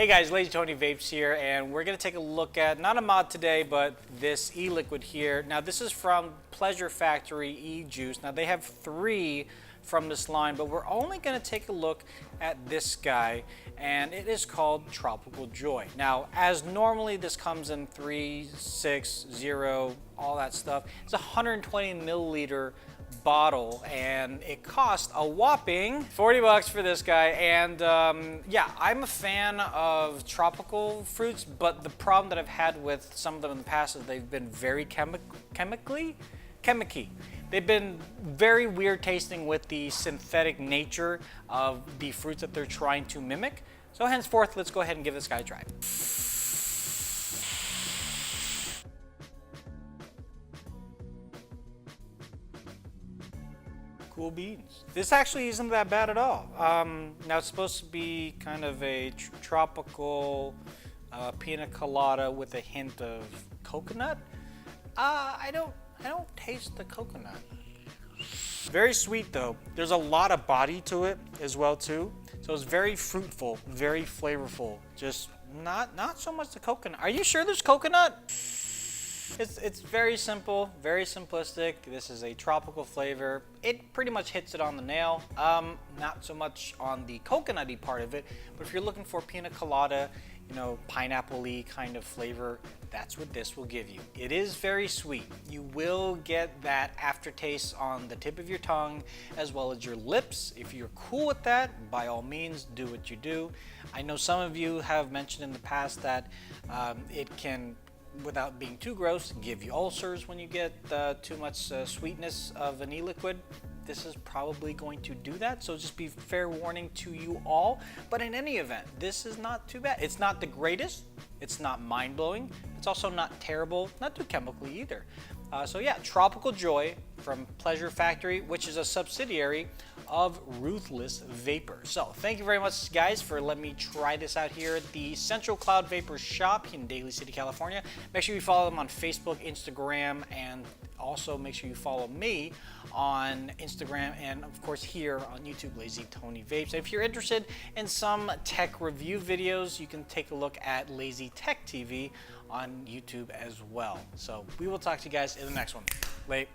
Hey guys, Lazy Tony Vapes here, and we're going to take a look at, not a mod today, but this eLiquid here. Now this is from Pleasure Factory EJUICES. Now they have 3 from this line, but we're only going to take a look at this guy, and it is called Tropical Joy. Now, as normally this comes in 3, 6, 0, all that stuff. It's a 120 milliliter bottle, and it cost a whopping 40 bucks for this guy. And yeah, I'm a fan of tropical fruits, but the problem that I've had with some of them in the past is they've been very chemicky. They've been very weird tasting with the synthetic nature of the fruits that they're trying to mimic. So henceforth, let's go ahead and give this guy a try. Cool beans. This actually isn't that bad at all. Now it's supposed to be kind of a tropical pina colada with a hint of coconut. I don't taste the coconut. Very sweet though. There's a lot of body to it as well too. So it's very fruitful, very flavorful. Just not so much the coconut. Are you sure there's coconut? It's very simple, very simplistic. This is a tropical flavor. It pretty much hits it on the nail. Not so much on the coconutty part of it, but if you're looking for pina colada, you know, pineapple-y kind of flavor, that's what this will give you. It is very sweet. You will get that aftertaste on the tip of your tongue as well as your lips. If you're cool with that, by all means, do what you do. I know some of you have mentioned in the past that it can, without being too gross, give you ulcers when you get too much sweetness of an eLiquid. This is probably going to do that, so just be fair warning to you all. But in any event, this is not too bad. It's not the greatest, it's not mind-blowing, it's also not terrible, not too chemically either. So yeah, Tropical Joy from Pleasure Factory, which is a subsidiary of Ruthless Vapor. So thank you very much guys for letting me try this out here at the Central Cloud Vapor shop in Daly City, California. Make sure you follow them on Facebook, Instagram, and also make sure you follow me on Instagram and of course here on YouTube, Lazy Tony Vapes. If you're interested in some tech review videos, you can take a look at Lazy Tech TV on YouTube as well. So we will talk to you guys in the next one. Late.